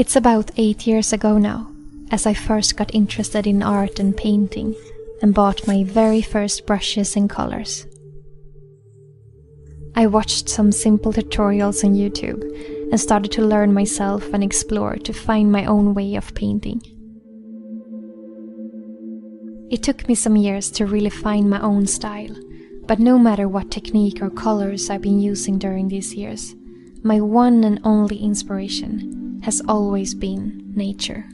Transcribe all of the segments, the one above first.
It's about 8 years ago now, as I first got interested in art and painting and bought my very first brushes and colors. I watched some simple tutorials on YouTube and started to learn myself and explore to find my own way of painting. It took me some years to really find my own style, but no matter what technique or colors I've been using during these years, my one and only inspiration has always been nature.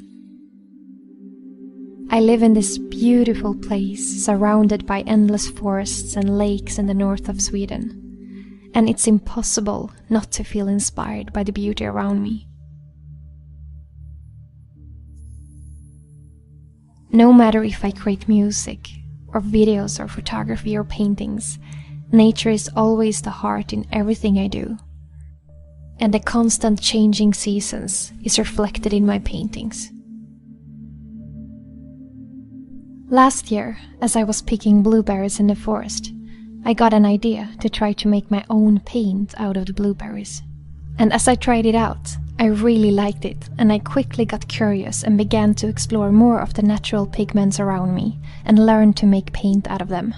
I live in this beautiful place surrounded by endless forests and lakes in the north of Sweden, and it's impossible not to feel inspired by the beauty around me. No matter if I create music, or videos, or photography, or paintings, nature is always the heart in everything I do. And the constant changing seasons is reflected in my paintings. Last year, as I was picking blueberries in the forest, I got an idea to try to make my own paint out of the blueberries. And as I tried it out, I really liked it, and I quickly got curious and began to explore more of the natural pigments around me and learn to make paint out of them.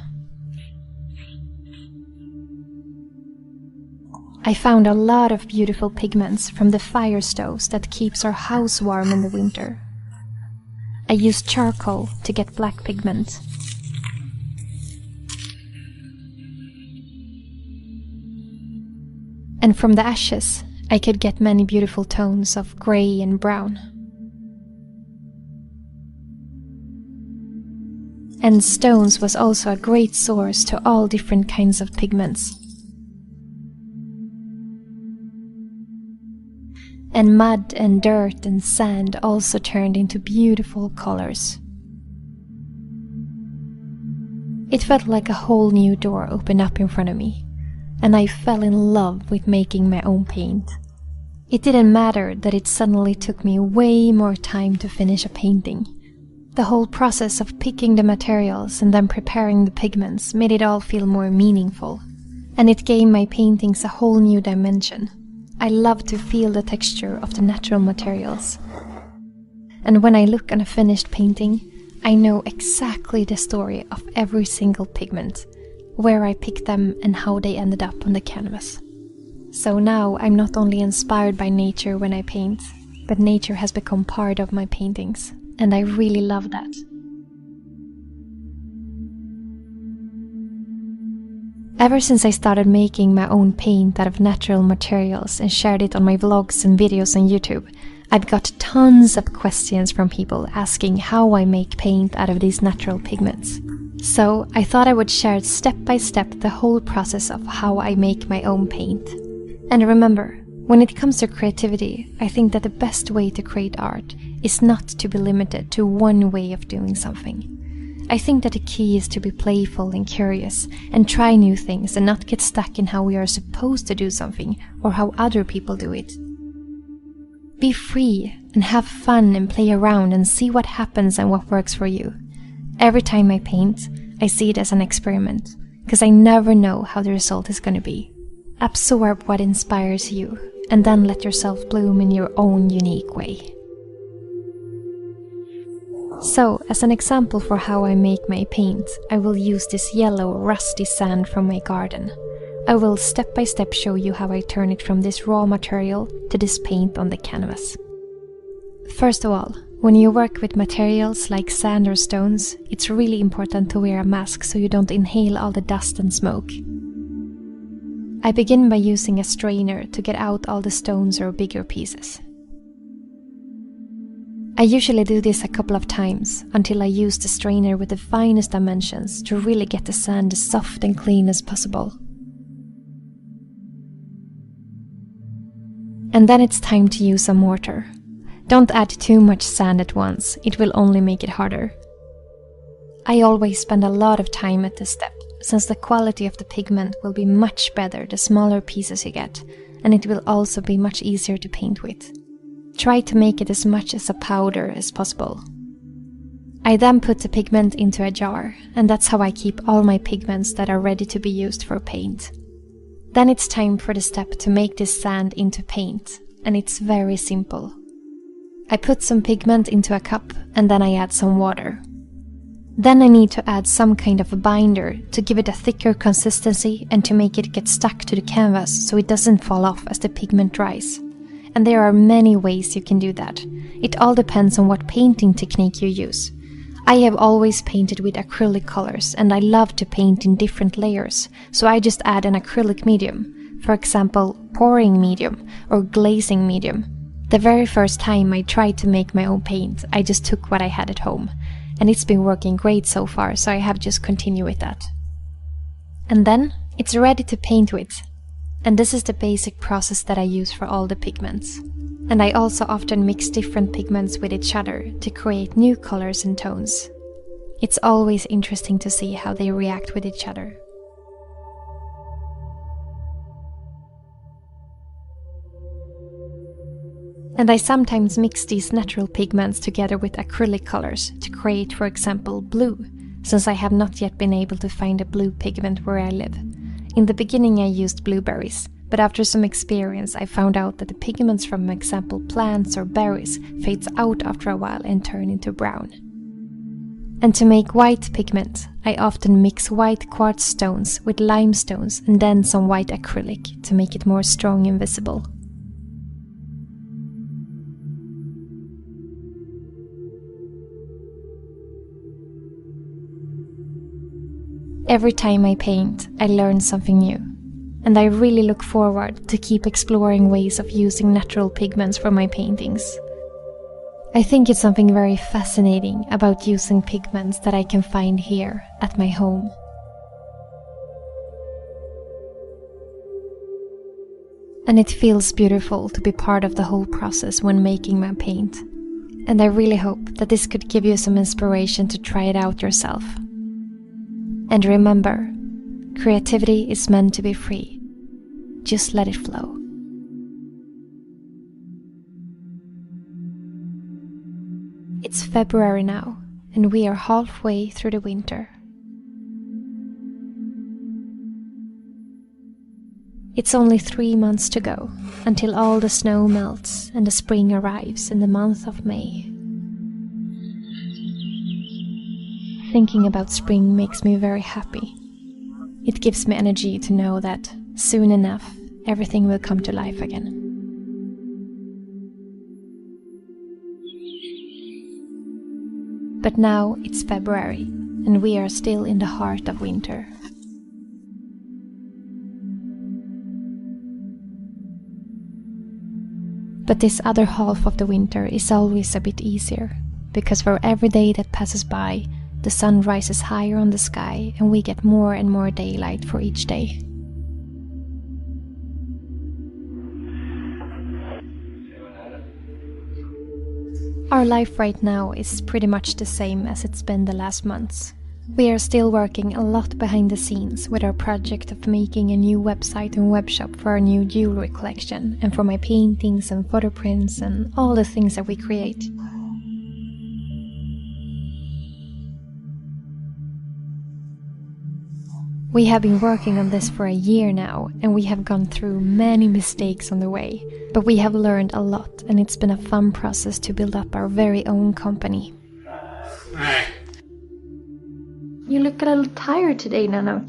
I found a lot of beautiful pigments from the fire stoves that keeps our house warm in the winter. I used charcoal to get black pigment. And from the ashes, I could get many beautiful tones of grey and brown. And stones was also a great source to all different kinds of pigments. And mud and dirt and sand also turned into beautiful colors. It felt like a whole new door opened up in front of me, and I fell in love with making my own paint. It didn't matter that it suddenly took me way more time to finish a painting. The whole process of picking the materials and then preparing the pigments made it all feel more meaningful, and it gave my paintings a whole new dimension. I love to feel the texture of the natural materials. And when I look on a finished painting, I know exactly the story of every single pigment, where I picked them and how they ended up on the canvas. So now I'm not only inspired by nature when I paint, but nature has become part of my paintings, and I really love that. Ever since I started making my own paint out of natural materials and shared it on my vlogs and videos on YouTube, I've got tons of questions from people asking how I make paint out of these natural pigments. So I thought I would share step by step the whole process of how I make my own paint. And remember, when it comes to creativity, I think that the best way to create art is not to be limited to one way of doing something. I think that the key is to be playful and curious and try new things and not get stuck in how we are supposed to do something or how other people do it. Be free and have fun and play around and see what happens and what works for you. Every time I paint, I see it as an experiment, because I never know how the result is going to be. Absorb what inspires you and then let yourself bloom in your own unique way. So, as an example for how I make my paint, I will use this yellow rusty sand from my garden. I will step by step show you how I turn it from this raw material to this paint on the canvas. First of all, when you work with materials like sand or stones, it's really important to wear a mask so you don't inhale all the dust and smoke. I begin by using a strainer to get out all the stones or bigger pieces. I usually do this a couple of times until I use the strainer with the finest dimensions to really get the sand as soft and clean as possible. And then it's time to use a mortar. Don't add too much sand at once, it will only make it harder. I always spend a lot of time at this step, since the quality of the pigment will be much better the smaller pieces you get, and it will also be much easier to paint with. Try to make it as much as a powder as possible. I then put the pigment into a jar, and that's how I keep all my pigments that are ready to be used for paint. Then it's time for the step to make this sand into paint, and it's very simple. I put some pigment into a cup and then I add some water. Then I need to add some kind of a binder to give it a thicker consistency and to make it get stuck to the canvas so it doesn't fall off as the pigment dries. And there are many ways you can do that. It all depends on what painting technique you use. I have always painted with acrylic colors and I love to paint in different layers, so I just add an acrylic medium, for example pouring medium or glazing medium. The very first time I tried to make my own paint, I just took what I had at home. And it's been working great so far, so I have just continued with that. And then it's ready to paint with. And this is the basic process that I use for all the pigments. And I also often mix different pigments with each other to create new colors and tones. It's always interesting to see how they react with each other. And I sometimes mix these natural pigments together with acrylic colors to create, for example, blue, since I have not yet been able to find a blue pigment where I live. In the beginning I used blueberries, but after some experience I found out that the pigments from example plants or berries fades out after a while and turn into brown. And to make white pigment, I often mix white quartz stones with limestones and then some white acrylic to make it more strong and visible. Every time I paint, I learn something new, and I really look forward to keep exploring ways of using natural pigments for my paintings. I think it's something very fascinating about using pigments that I can find here at my home. And it feels beautiful to be part of the whole process when making my paint. And I really hope that this could give you some inspiration to try it out yourself. And remember, creativity is meant to be free. Just let it flow. It's February now, and we are halfway through the winter. It's only 3 months to go until all the snow melts and the spring arrives in the month of May. Thinking about spring makes me very happy. It gives me energy to know that soon enough everything will come to life again. But now it's February and we are still in the heart of winter. But this other half of the winter is always a bit easier, because for every day that passes by, the sun rises higher on the sky and we get more and more daylight for each day. Our life right now is pretty much the same as it's been the last months. We are still working a lot behind the scenes with our project of making a new website and webshop for our new jewelry collection and for my paintings and photo prints and all the things that we create. We have been working on this for a year now, and we have gone through many mistakes on the way, but we have learned a lot, and it's been a fun process to build up our very own company. You look a little tired today, Nanok.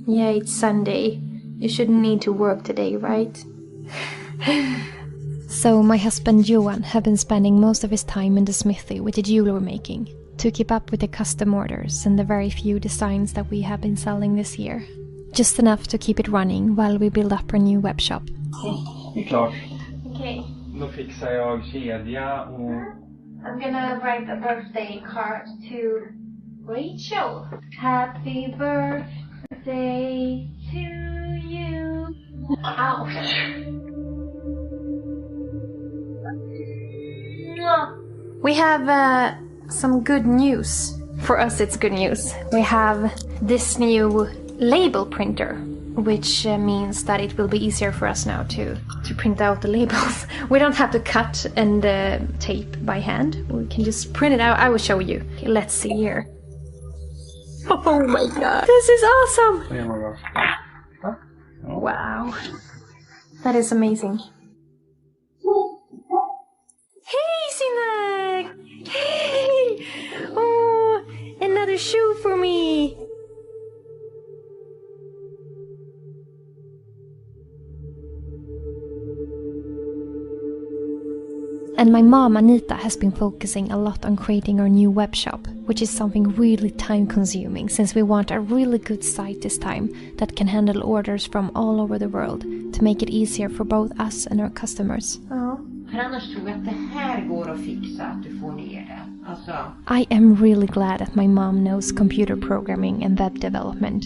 Yeah, it's Sunday. You shouldn't need to work today, right? So my husband Johan have been spending most of his time in the smithy with the jewelry making, to keep up with the custom orders and the very few designs that we have been selling this year. Just enough to keep it running while we build up our new webshop. Det är klart. Okay. Då fixar jag kedja och... I'm gonna write a birthday card to Rachel. Happy birthday to you. Ow. We have some good news. For us it's good news. We have this new label printer, which means that it will be easier for us now to print out the labels. We don't have to cut and tape by hand. We can just print it out. I will show you. Okay, let's see here. Oh my god. This is awesome! Wow. That is amazing. And my mom, Anita, has been focusing a lot on creating our new web shop, which is something really time-consuming since we want a really good site this time that can handle orders from all over the world to make it easier for both us and our customers. Ja. För annars tror jag att det här går att fixa, att du får ner det. Alltså... I am really glad that my mom knows computer programming and web development.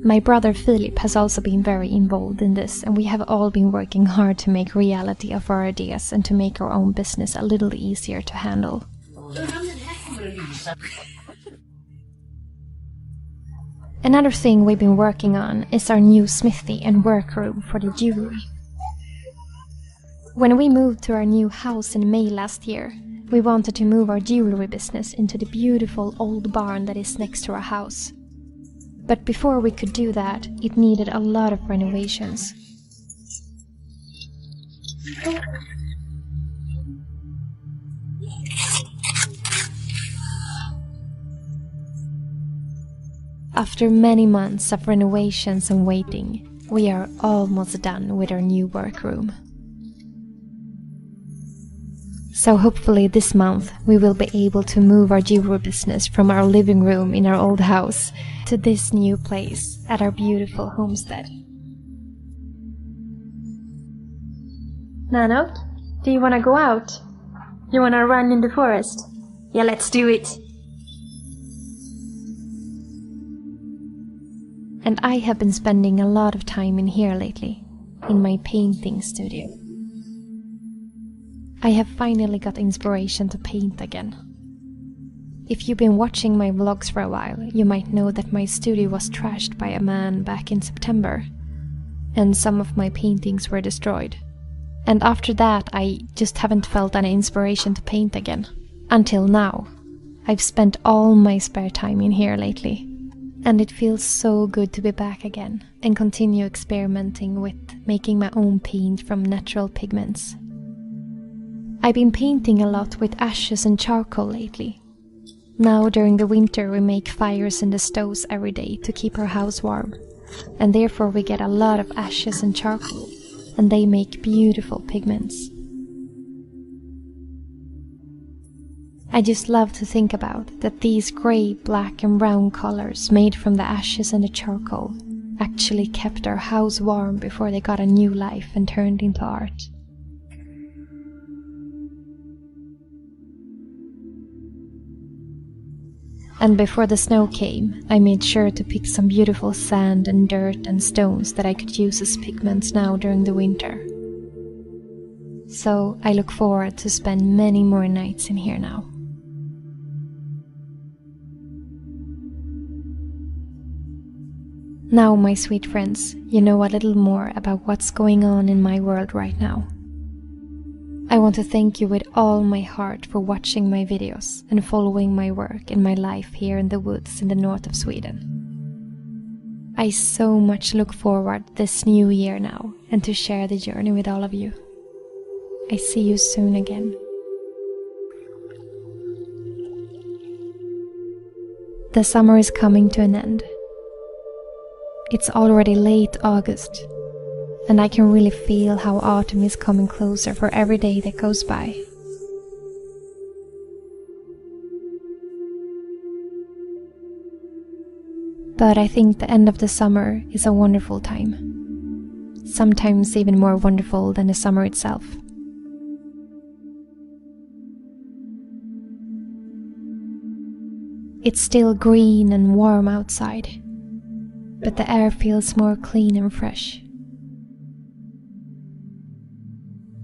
My brother Philip has also been very involved in this, and we have all been working hard to make reality of our ideas and to make our own business a little easier to handle. Another thing we've been working on is our new smithy and workroom for the jewelry. When we moved to our new house in May last year, we wanted to move our jewelry business into the beautiful old barn that is next to our house. But before we could do that, it needed a lot of renovations. After many months of renovations and waiting, we are almost done with our new workroom. So hopefully this month we will be able to move our jewelry business from our living room in our old house to this new place at our beautiful homestead. Nano, do you want to go out? You want to run in the forest? Yeah, let's do it! And I have been spending a lot of time in here lately, in my painting studio. I have finally got inspiration to paint again. If you've been watching my vlogs for a while, you might know that my studio was trashed by a man back in September, and some of my paintings were destroyed. And after that, I just haven't felt any inspiration to paint again. Until now. I've spent all my spare time in here lately. And it feels so good to be back again and continue experimenting with making my own paint from natural pigments. I've been painting a lot with ashes and charcoal lately. Now during the winter we make fires in the stoves every day to keep our house warm, and therefore we get a lot of ashes and charcoal, and they make beautiful pigments. I just love to think about that these grey, black and brown colors made from the ashes and the charcoal actually kept our house warm before they got a new life and turned into art. And before the snow came, I made sure to pick some beautiful sand and dirt and stones that I could use as pigments now during the winter. So I look forward to spend many more nights in here now. Now, my sweet friends, you know a little more about what's going on in my world right now. I want to thank you with all my heart for watching my videos and following my work and my life here in the woods in the north of Sweden. I so much look forward this new year now and to share the journey with all of you. I see you soon again. The summer is coming to an end. It's already late August, and I can really feel how autumn is coming closer for every day that goes by. But I think the end of the summer is a wonderful time, sometimes even more wonderful than the summer itself. It's still green and warm outside, but the air feels more clean and fresh.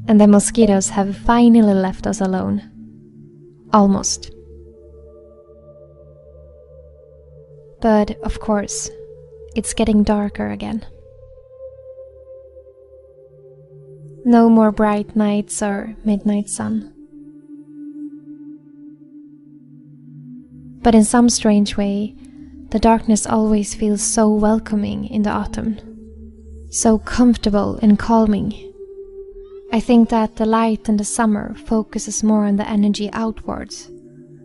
And the mosquitoes have finally left us alone. Almost. But, of course, it's getting darker again. No more bright nights or midnight sun. But in some strange way, the darkness always feels so welcoming in the autumn. So comfortable and calming. I think that the light in the summer focuses more on the energy outwards,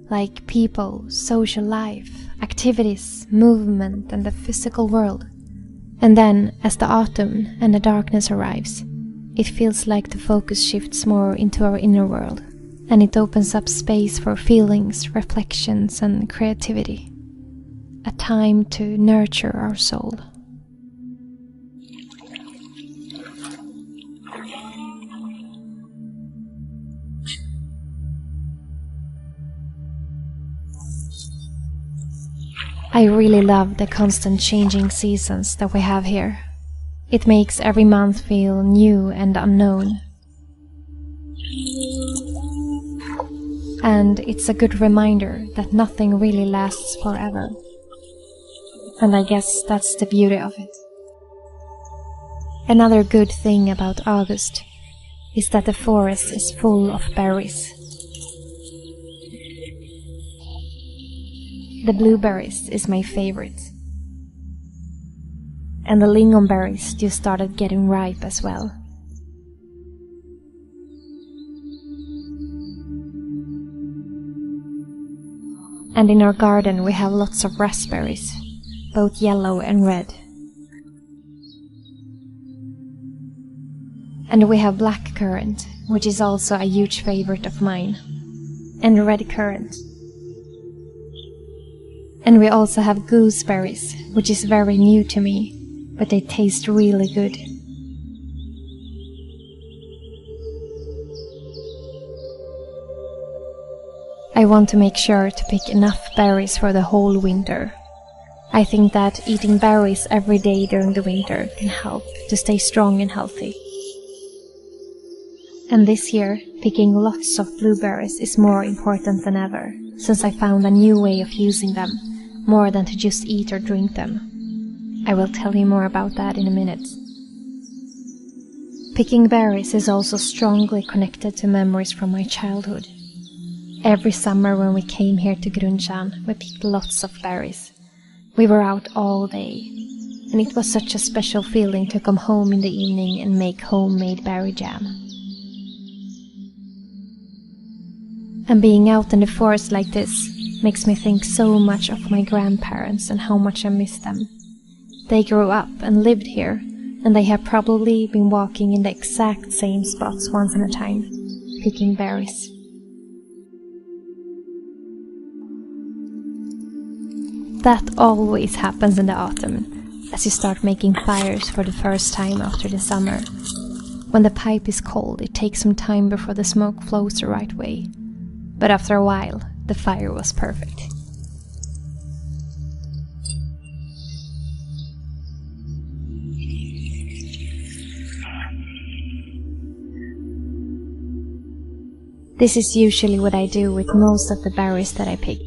like people, social life, activities, movement, and the physical world. And then, as the autumn and the darkness arrives, it feels like the focus shifts more into our inner world, and it opens up space for feelings, reflections, and creativity. A time to nurture our soul. I really love the constant changing seasons that we have here. It makes every month feel new and unknown. And it's a good reminder that nothing really lasts forever. And I guess that's the beauty of it. Another good thing about August is that the forest is full of berries. The blueberries is my favorite. And the lingonberries just started getting ripe as well. And in our garden we have lots of raspberries, both yellow and red. And we have black currant, which is also a huge favorite of mine, and red currant. And we also have gooseberries, which is very new to me, but they taste really good. I want to make sure to pick enough berries for the whole winter. I think that eating berries every day during the winter can help to stay strong and healthy. And this year, picking lots of blueberries is more important than ever, since I found a new way of using them, more than to just eat or drink them. I will tell you more about that in a minute. Picking berries is also strongly connected to memories from my childhood. Every summer when we came here to Grundtjärn, we picked lots of berries. We were out all day, and it was such a special feeling to come home in the evening and make homemade berry jam. And being out in the forest like this makes me think so much of my grandparents and how much I miss them. They grew up and lived here, and they have probably been walking in the exact same spots once on a time, picking berries. That always happens in the autumn, as you start making fires for the first time after the summer. When the pipe is cold, it takes some time before the smoke flows the right way. But after a while, the fire was perfect. This is usually what I do with most of the berries that I pick.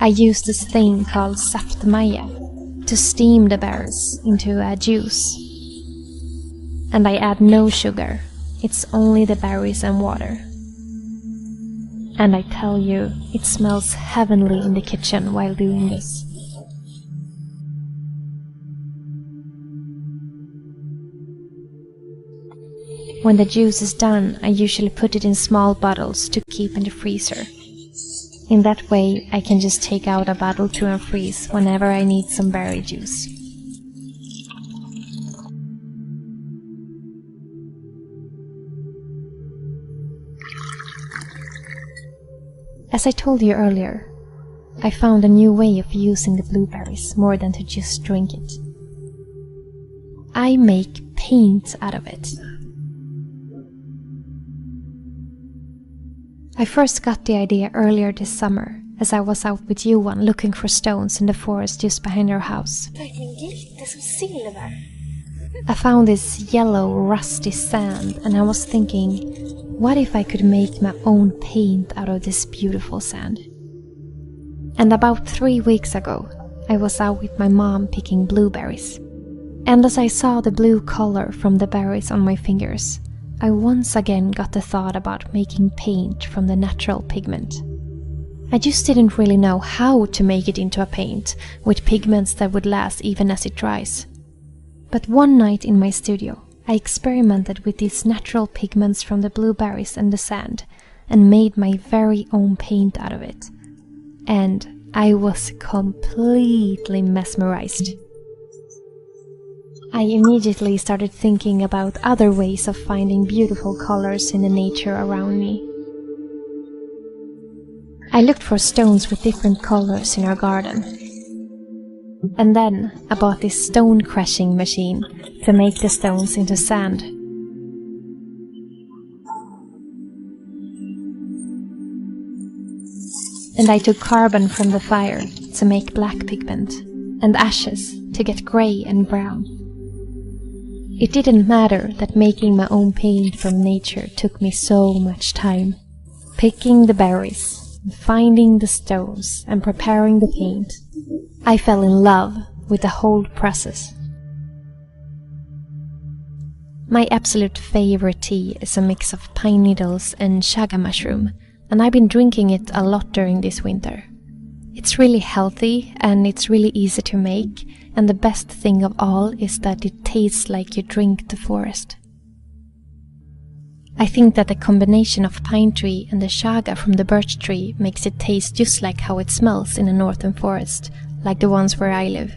I use this thing called saftmaja to steam the berries into a juice. And I add no sugar, it's only the berries and water. And I tell you, it smells heavenly in the kitchen while doing this. When the juice is done, I usually put it in small bottles to keep in the freezer. In that way, I can just take out a bottle to unfreeze whenever I need some berry juice. As I told you earlier, I found a new way of using the blueberries more than to just drink it. I make paint out of it. I first got the idea earlier this summer, as I was out with Johan looking for stones in the forest just behind our house. I found this yellow, rusty sand, and I was thinking, what if I could make my own paint out of this beautiful sand? And about 3 weeks ago, I was out with my mom picking blueberries. And as I saw the blue color from the berries on my fingers, I once again got the thought about making paint from the natural pigment. I just didn't really know how to make it into a paint with pigments that would last even as it dries. But one night in my studio, I experimented with these natural pigments from the blueberries and the sand and made my very own paint out of it. And I was completely mesmerized. I immediately started thinking about other ways of finding beautiful colors in the nature around me. I looked for stones with different colors in our garden. And then I bought this stone crushing machine to make the stones into sand. And I took carbon from the fire to make black pigment, and ashes to get grey and brown. It didn't matter that making my own paint from nature took me so much time. Picking the berries, finding the stones, and preparing the paint. I fell in love with the whole process. My absolute favorite tea is a mix of pine needles and chaga mushroom, and I've been drinking it a lot during this winter. It's really healthy and it's really easy to make, and the best thing of all is that it tastes like you drink the forest. I think that the combination of pine tree and the chaga from the birch tree makes it taste just like how it smells in a northern forest, like the ones where I live.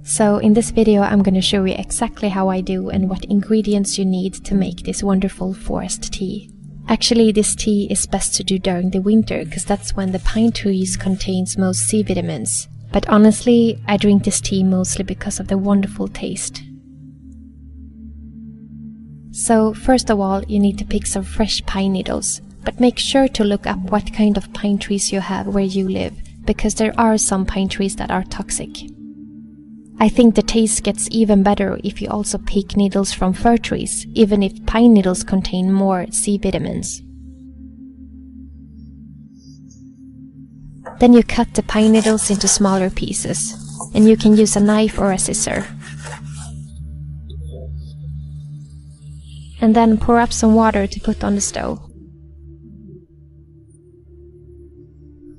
So in this video I'm going to show you exactly how I do and what ingredients you need to make this wonderful forest tea. Actually, this tea is best to do during the winter, because that's when the pine trees contains most C vitamins. But honestly, I drink this tea mostly because of the wonderful taste. So first of all, you need to pick some fresh pine needles, but make sure to look up what kind of pine trees you have where you live, because there are some pine trees that are toxic. I think the taste gets even better if you also pick needles from fir trees, even if pine needles contain more C vitamins. Then you cut the pine needles into smaller pieces, and you can use a knife or a scissor. And then pour up some water to put on the stove.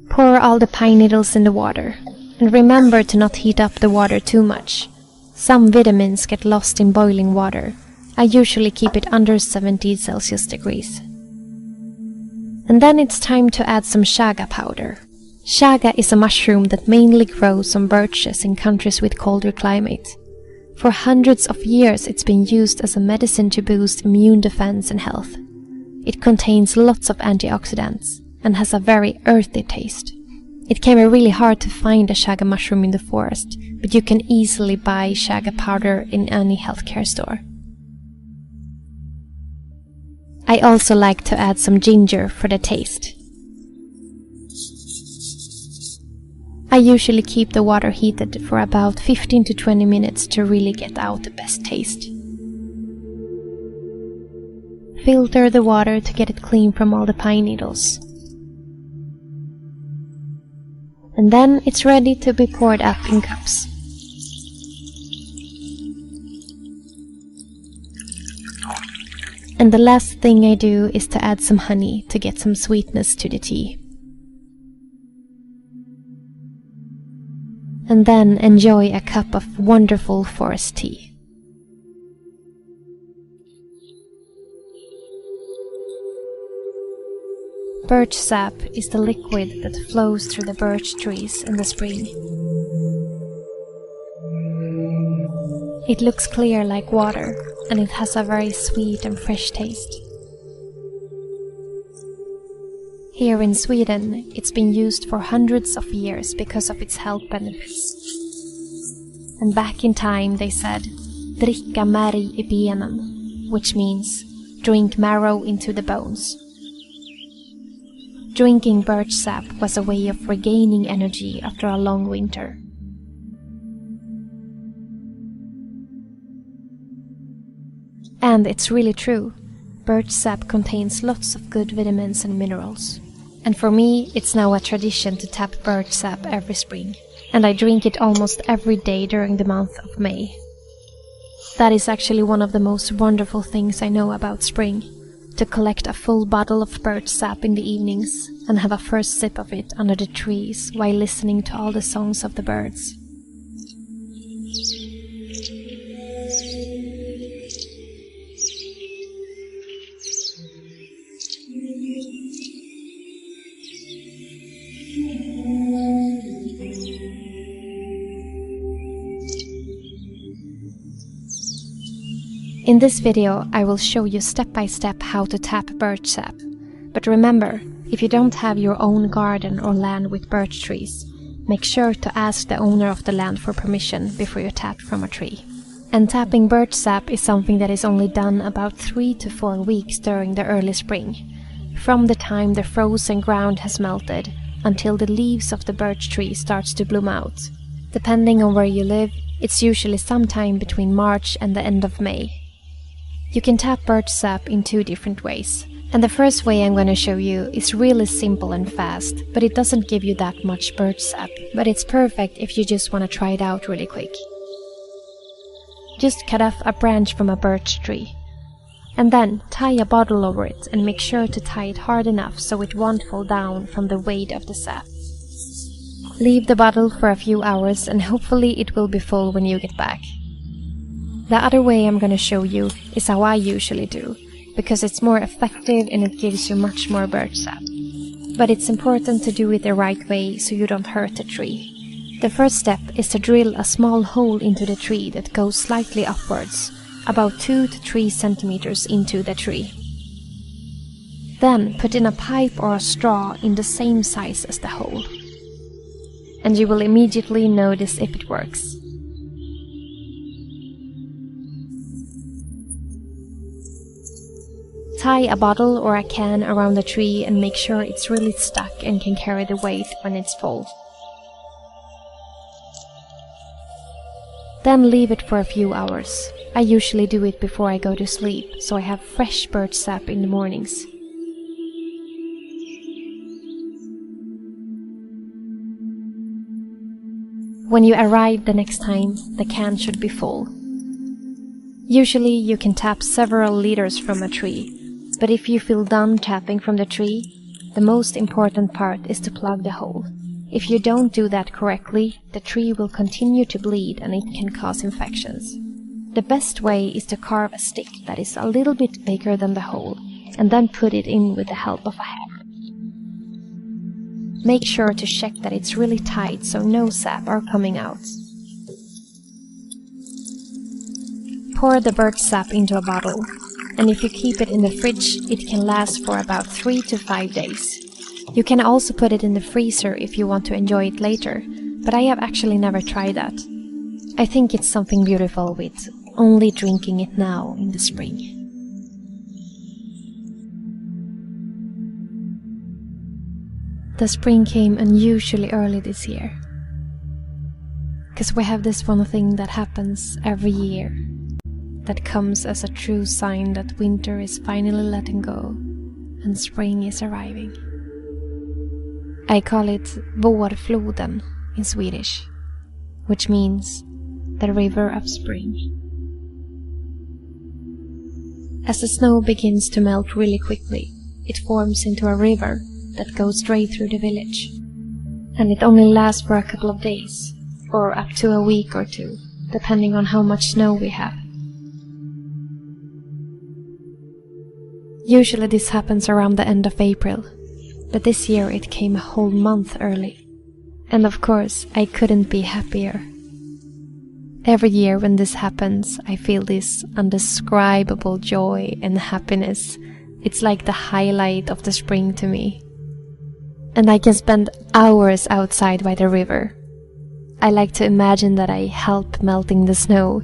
Pour all the pine needles in the water. And remember to not heat up the water too much. Some vitamins get lost in boiling water. I usually keep it under 70 Celsius degrees. And then it's time to add some chaga powder. Chaga is a mushroom that mainly grows on birches in countries with colder climate. For hundreds of years it's been used as a medicine to boost immune defense and health. It contains lots of antioxidants and has a very earthy taste. It can be really hard to find a chaga mushroom in the forest, but you can easily buy chaga powder in any healthcare store. I also like to add some ginger for the taste. I usually keep the water heated for about 15 to 20 minutes to really get out the best taste. Filter the water to get it clean from all the pine needles. And then it's ready to be poured up in cups. And the last thing I do is to add some honey to get some sweetness to the tea. And then enjoy a cup of wonderful forest tea. Birch sap is the liquid that flows through the birch trees in the spring. It looks clear like water, and it has a very sweet and fresh taste. Here in Sweden, it's been used for hundreds of years because of its health benefits. And back in time they said, "Dricka märg i benen," which means, drink marrow into the bones. Drinking birch sap was a way of regaining energy after a long winter. And it's really true. Birch sap contains lots of good vitamins and minerals. And for me, it's now a tradition to tap birch sap every spring. And I drink it almost every day during the month of May. That is actually one of the most wonderful things I know about spring. To collect a full bottle of birch sap in the evenings and have a first sip of it under the trees while listening to all the songs of the birds. In this video, I will show you step by step how to tap birch sap. But remember, if you don't have your own garden or land with birch trees, make sure to ask the owner of the land for permission before you tap from a tree. And tapping birch sap is something that is only done about 3 to 4 weeks during the early spring, from the time the frozen ground has melted until the leaves of the birch tree starts to bloom out. Depending on where you live, it's usually sometime between March and the end of May. You can tap birch sap in 2 different ways. And the first way I'm going to show you is really simple and fast, but it doesn't give you that much birch sap. But it's perfect if you just want to try it out really quick. Just cut off a branch from a birch tree. And then tie a bottle over it and make sure to tie it hard enough so it won't fall down from the weight of the sap. Leave the bottle for a few hours and hopefully it will be full when you get back. The other way I'm going to show you is how I usually do, because it's more effective and it gives you much more birch sap. But it's important to do it the right way so you don't hurt the tree. The first step is to drill a small hole into the tree that goes slightly upwards, about 2 to 3 centimeters into the tree. Then put in a pipe or a straw in the same size as the hole. And you will immediately notice if it works. Tie a bottle or a can around the tree and make sure it's really stuck and can carry the weight when it's full. Then leave it for a few hours. I usually do it before I go to sleep, so I have fresh birch sap in the mornings. When you arrive the next time, the can should be full. Usually you can tap several liters from a tree, but if you feel done tapping from the tree, the most important part is to plug the hole. If you don't do that correctly, the tree will continue to bleed and it can cause infections. The best way is to carve a stick that is a little bit bigger than the hole, and then put it in with the help of a hammer. Make sure to check that it's really tight so no sap are coming out. Pour the birch sap into a bottle, and if you keep it in the fridge, it can last for about 3 to 5 days. You can also put it in the freezer if you want to enjoy it later, but I have actually never tried that. I think it's something beautiful with only drinking it now in the spring. The spring came unusually early this year, because we have this one thing that happens every year, that comes as a true sign that winter is finally letting go and spring is arriving. I call it vårfloden in Swedish, which means the river of spring. As the snow begins to melt really quickly, it forms into a river that goes straight through the village. And it only lasts for a couple of days, or up to a week or 2, depending on how much snow we have. Usually this happens around the end of April, but this year it came a whole month early. And of course, I couldn't be happier. Every year when this happens, I feel this undescribable joy and happiness. It's like the highlight of the spring to me. And I can spend hours outside by the river. I like to imagine that I help melting the snow,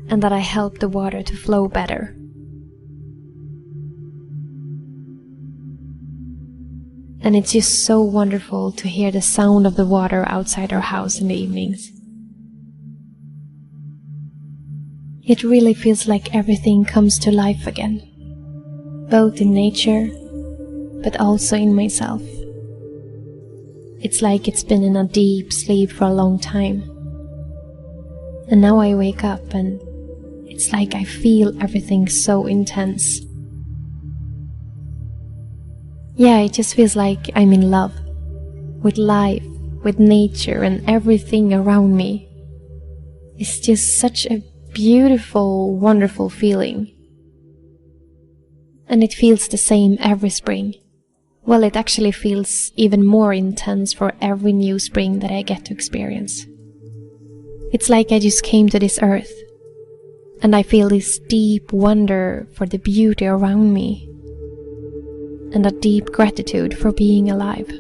and that I help the water to flow better. And it's just so wonderful to hear the sound of the water outside our house in the evenings. It really feels like everything comes to life again, both in nature, but also in myself. It's like it's been in a deep sleep for a long time. And now I wake up and it's like I feel everything so intense. Yeah, it just feels like I'm in love with life, with nature and everything around me. It's just such a beautiful, wonderful feeling. And it feels the same every spring. Well, it actually feels even more intense for every new spring that I get to experience. It's like I just came to this earth, And I feel this deep wonder for the beauty around me, and a deep gratitude for being alive.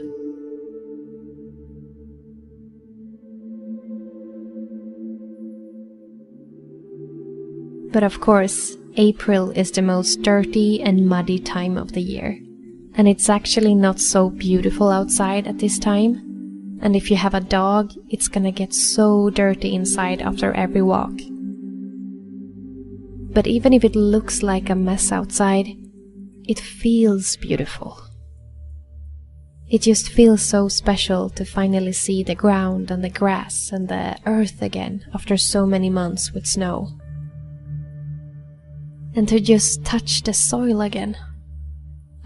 But of course, April is the most dirty and muddy time of the year, and it's actually not so beautiful outside at this time. And if you have a dog, it's gonna get so dirty inside after every walk. But even if it looks like a mess outside, it feels beautiful. It just feels so special to finally see the ground and the grass and the earth again after so many months with snow. And to just touch the soil again.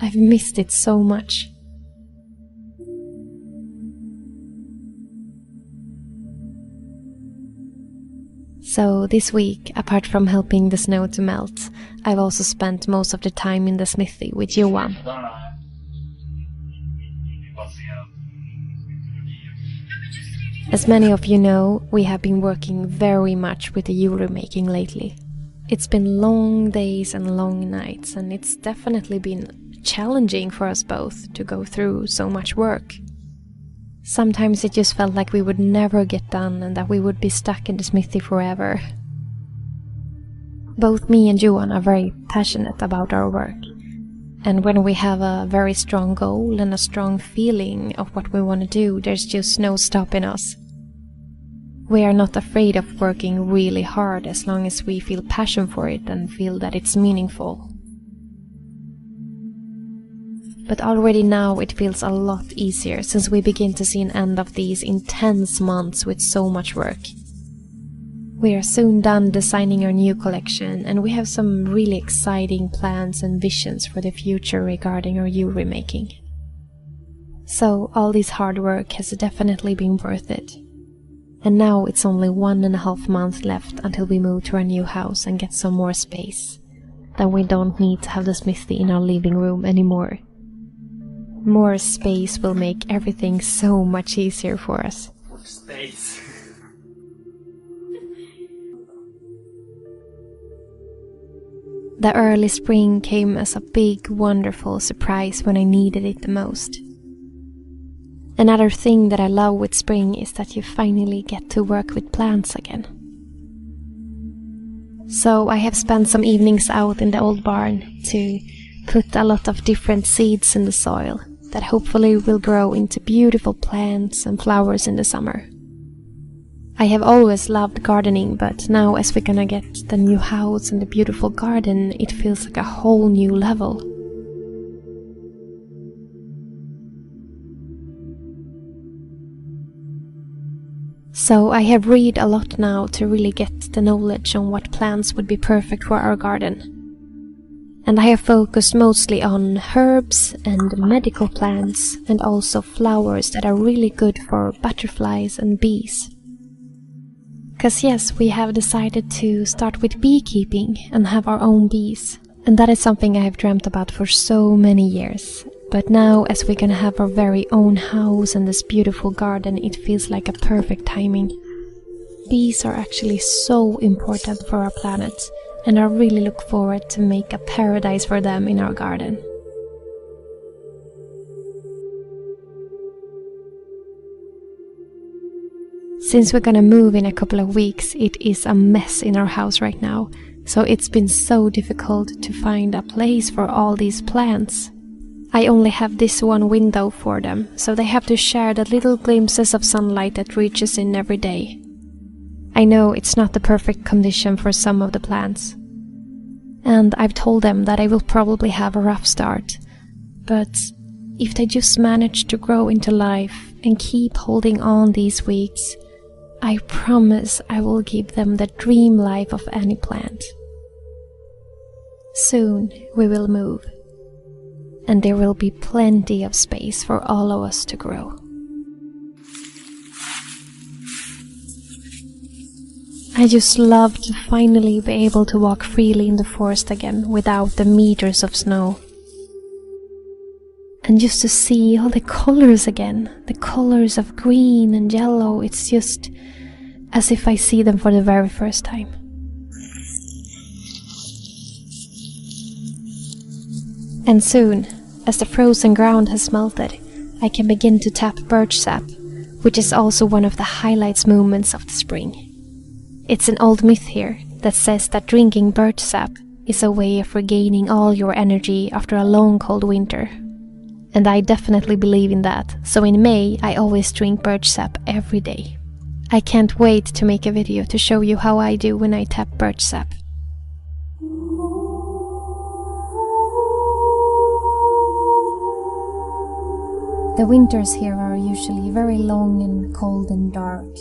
I've missed it so much. So this week, apart from helping the snow to melt, I've also spent most of the time in the smithy with Johan. As many of you know, we have been working very much with the jewelry making lately. It's been long days and long nights, and it's definitely been challenging for us both to go through so much work. Sometimes it just felt like we would never get done and that we would be stuck in the smithy forever. Both me and Johan are very passionate about our work. And when we have a very strong goal and a strong feeling of what we want to do, there's just no stopping us. We are not afraid of working really hard as long as we feel passion for it and feel that it's meaningful. But already now it feels a lot easier since we begin to see an end of these intense months with so much work. We are soon done designing our new collection, and we have some really exciting plans and visions for the future regarding our jewelry making. So all this hard work has definitely been worth it. And now it's only 1.5 months left until we move to our new house and get some more space. Then we don't need to have the smithy in our living room anymore. More space will make everything so much easier for us. Space. The early spring came as a big, wonderful surprise when I needed it the most. Another thing that I love with spring is that you finally get to work with plants again. So I have spent some evenings out in the old barn to put a lot of different seeds in the soil that hopefully will grow into beautiful plants and flowers in the summer. I have always loved gardening, but now as we're gonna get the new house and the beautiful garden, it feels like a whole new level. So I have read a lot now to really get the knowledge on what plants would be perfect for our garden. And I have focused mostly on herbs and medical plants, and also flowers that are really good for butterflies and bees. Because yes, we have decided to start with beekeeping and have our own bees. And that is something I have dreamt about for so many years. But now, as we're gonna have our very own house and this beautiful garden, it feels like a perfect timing. Bees are actually so important for our planet, and I really look forward to make a paradise for them in our garden. Since we're gonna move in a couple of weeks, it is a mess in our house right now, so it's been so difficult to find a place for all these plants. I only have this one window for them, so they have to share the little glimpses of sunlight that reaches in every day. I know it's not the perfect condition for some of the plants. And I've told them that I will probably have a rough start. But if they just manage to grow into life and keep holding on these weeks, I promise I will give them the dream life of any plant. Soon we will move. And there will be plenty of space for all of us to grow. I just love to finally be able to walk freely in the forest again without the meters of snow. And just to see all the colors again, the colors of green and yellow, it's just as if I see them for the very first time. And soon, as the frozen ground has melted, I can begin to tap birch sap, which is also one of the highlights moments of the spring. It's an old myth here that says that drinking birch sap is a way of regaining all your energy after a long cold winter. And I definitely believe in that, so in May I always drink birch sap every day. I can't wait to make a video to show you how I do when I tap birch sap. The winters here are usually very long and cold and dark.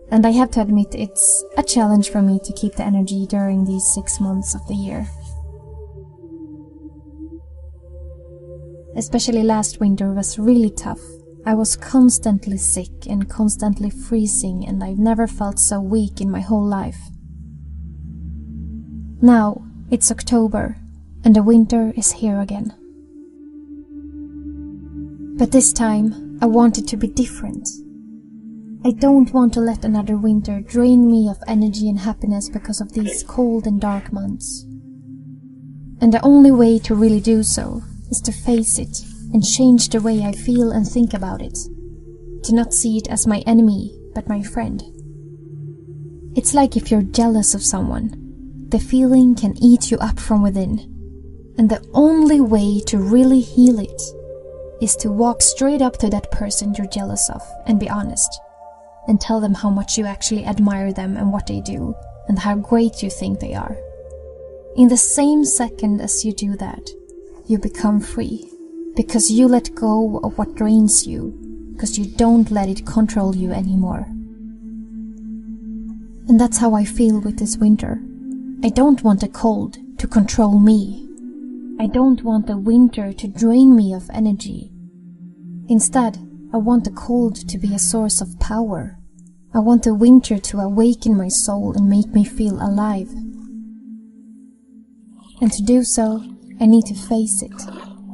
And I have to admit it's a challenge for me to keep the energy during these 6 months of the year. Especially last winter was really tough. I was constantly sick and constantly freezing, and I've never felt so weak in my whole life. Now it's October and the winter is here again. But this time I want it to be different. I don't want to let another winter drain me of energy and happiness because of these cold and dark months. And the only way to really do so is to face it and change the way I feel and think about it. To not see it as my enemy, but my friend. It's like if you're jealous of someone, the feeling can eat you up from within. And the only way to really heal it is to walk straight up to that person you're jealous of and be honest. And tell them how much you actually admire them and what they do, and how great you think they are. In the same second as you do that, you become free. Because you let go of what drains you, because you don't let it control you anymore. And that's how I feel with this winter. I don't want the cold to control me. I don't want the winter to drain me of energy. Instead, I want the cold to be a source of power. I want the winter to awaken my soul and make me feel alive. And to do so, I need to face it.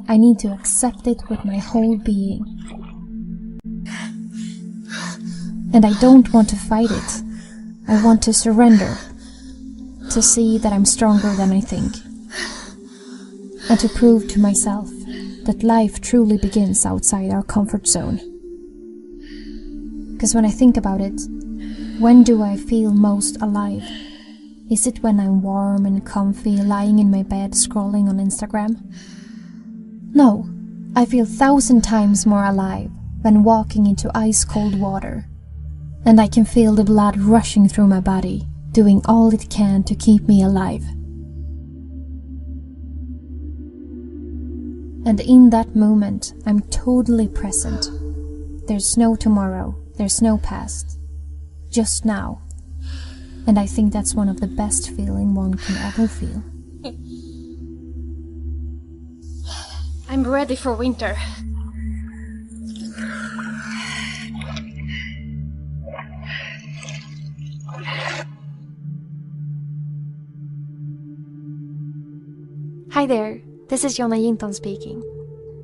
I need to accept it with my whole being. And I don't want to fight it. I want to surrender. To see that I'm stronger than I think. And to prove to myself that life truly begins outside our comfort zone. Because when I think about it, when do I feel most alive? Is it when I'm warm and comfy lying in my bed scrolling on Instagram? No, I feel 1,000 times more alive when walking into ice-cold water. And I can feel the blood rushing through my body, doing all it can to keep me alive. And in that moment, I'm totally present. There's no tomorrow, there's no past. Just now. And I think that's one of the best feelings one can ever feel. I'm ready for winter. Hi there, this is GIAO speaking.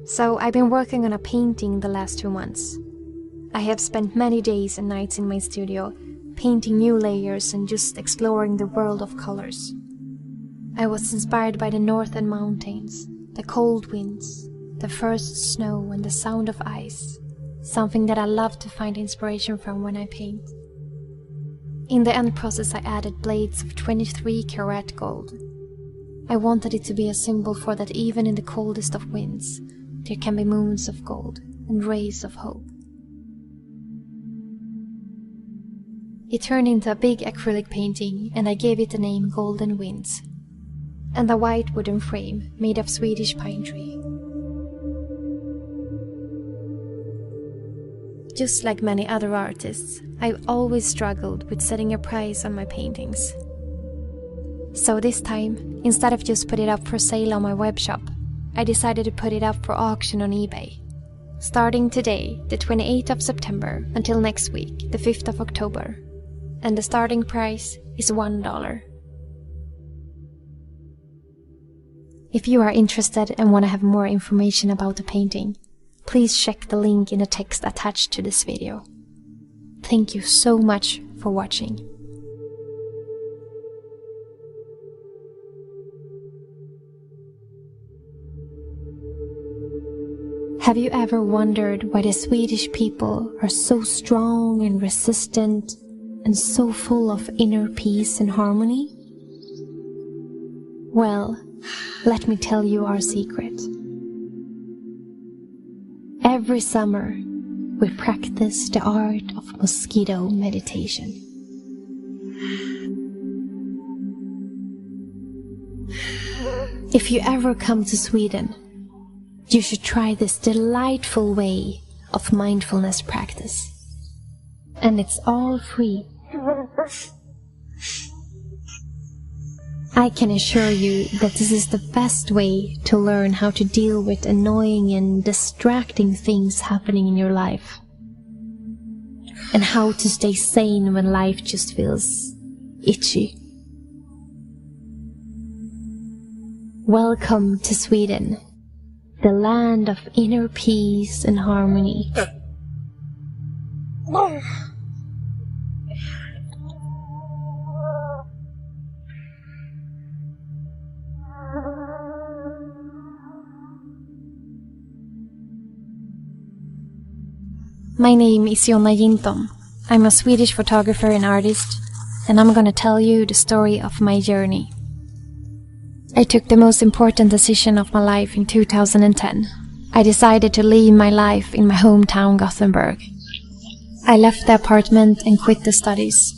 So I've been working on a painting the last 2 months. I have spent many days and nights in my studio, painting new layers and just exploring the world of colors. I was inspired by the northern mountains, the cold winds, the first snow and the sound of ice, something that I love to find inspiration from when I paint. In the end process I added blades of 23 karat gold. I wanted it to be a symbol for that even in the coldest of winds, there can be moments of gold and rays of hope. It turned into a big acrylic painting and I gave it the name Golden Winds, and a white wooden frame made of Swedish pine tree. Just like many other artists, I've always struggled with setting a price on my paintings. So this time, instead of just put it up for sale on my webshop, I decided to put it up for auction on eBay. Starting today, the 28th of September, until next week, the 5th of October. And the starting price is $1. If you are interested and want to have more information about the painting, please check the link in the text attached to this video. Thank you so much for watching. Have you ever wondered why the Swedish people are so strong and resistant and so full of inner peace and harmony? Well, let me tell you our secret. Every summer, we practice the art of mosquito meditation. If you ever come to Sweden, you should try this delightful way of mindfulness practice. And it's all free. I can assure you that this is the best way to learn how to deal with annoying and distracting things happening in your life. And how to stay sane when life just feels itchy. Welcome to Sweden, the land of inner peace and harmony. My name is Jonna Jinton. I'm a Swedish photographer and artist, and I'm gonna tell you the story of my journey. I took the most important decision of my life in 2010. I decided to leave my life in my hometown Gothenburg. I left the apartment and quit the studies.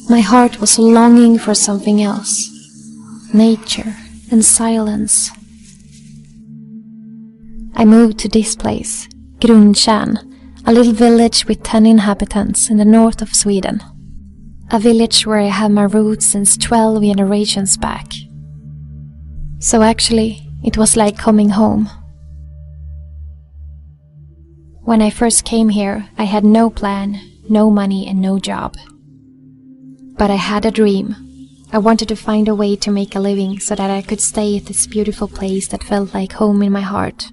My heart was longing for something else. Nature and silence. I moved to this place, GIAO, a little village with 10 inhabitants in the north of Sweden. A village where I have my roots since 12 generations back. So actually, it was like coming home. When I first came here, I had no plan, no money and no job. But I had a dream. I wanted to find a way to make a living so that I could stay at this beautiful place that felt like home in my heart.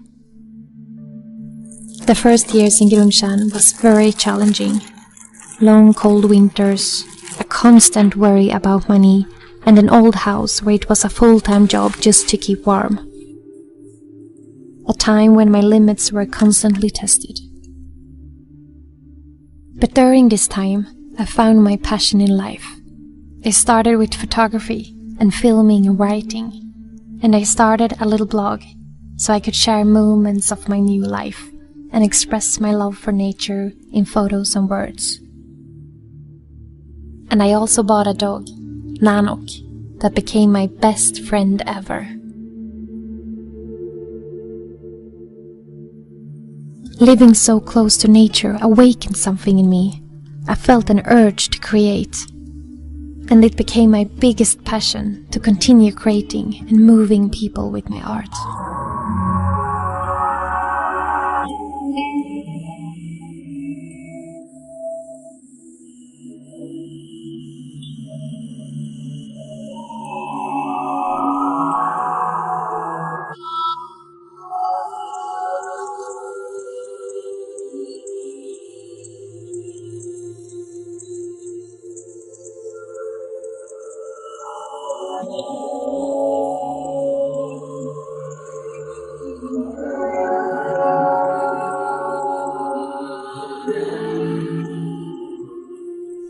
The first years in GIAO was very challenging. Long cold winters, a constant worry about money, and an old house where it was a full-time job just to keep warm. A time when my limits were constantly tested. But during this time, I found my passion in life. I started with photography and filming and writing, and I started a little blog so I could share moments of my new life and express my love for nature in photos and words. And I also bought a dog, Nanok, that became my best friend ever. Living so close to nature awakened something in me. I felt an urge to create. And it became my biggest passion to continue creating and moving people with my art.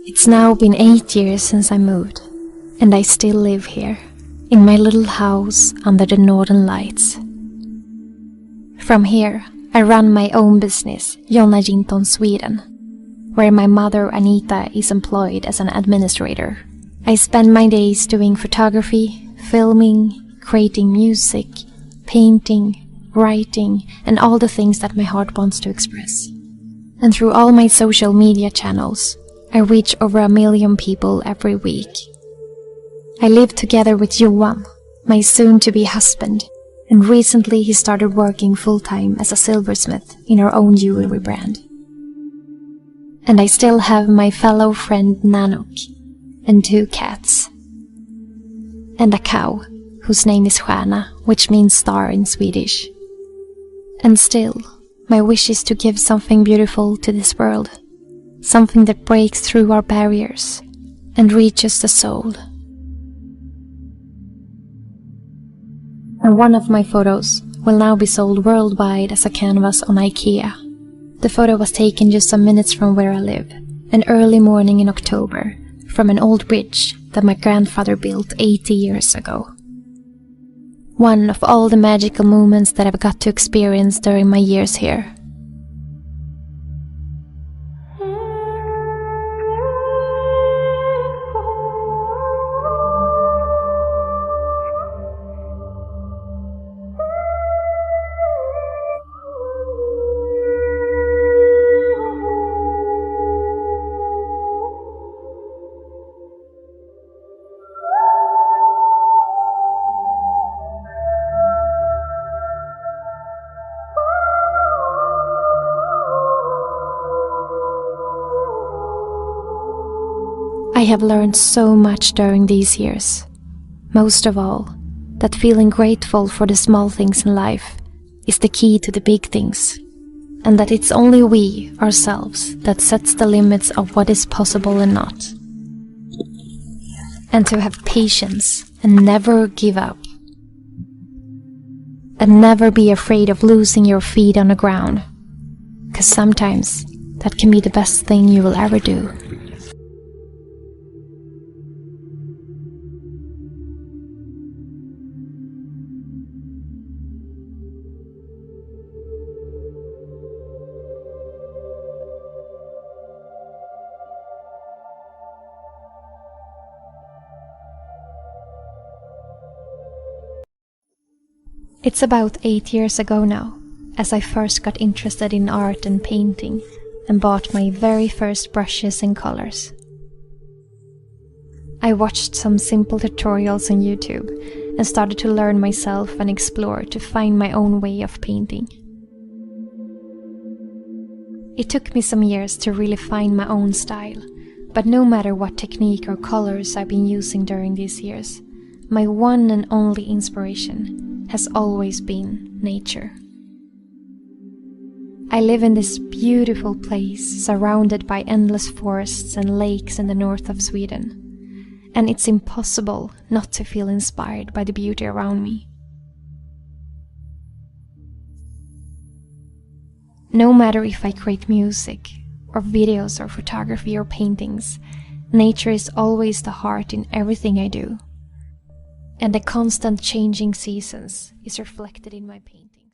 It's now been 8 years since I moved, and I still live here, in my little house under the northern lights. From here, I run my own business, Jonna Jinton Sweden, where my mother Anita is employed as an administrator. I spend my days doing photography, filming, creating music, painting, writing, and all the things that my heart wants to express. And through all my social media channels, I reach over 1 million people every week. I live together with Johan, my soon-to-be husband, and recently he started working full-time as a silversmith in our own jewelry brand. And I still have my fellow friend Nanok, and 2 cats, and a cow, whose name is Stjärna, which means star in Swedish. And still, my wish is to give something beautiful to this world. Something that breaks through our barriers and reaches the soul. And one of my photos, will now be sold worldwide as a canvas on IKEA. The photo was taken just some minutes from where I live, an early morning in October, from an old bridge that my grandfather built 80 years ago. One of all the magical moments that I've got to experience during my years here. I have learned so much during these years. Most of all, that feeling grateful for the small things in life is the key to the big things, and that it's only we, ourselves, that sets the limits of what is possible and not. And to have patience and never give up. And never be afraid of losing your feet on the ground, 'cause sometimes that can be the best thing you will ever do. It's about 8 years ago now, as I first got interested in art and painting and bought my very first brushes and colors. I watched some simple tutorials on YouTube and started to learn myself and explore to find my own way of painting. It took me some years to really find my own style, but no matter what technique or colors I've been using during these years, my one and only inspiration has always been nature. I live in this beautiful place surrounded by endless forests and lakes in the north of Sweden, and it's impossible not to feel inspired by the beauty around me. No matter if I create music, or videos, or photography, or paintings, nature is always the heart in everything I do. And the constant changing seasons is reflected in my painting.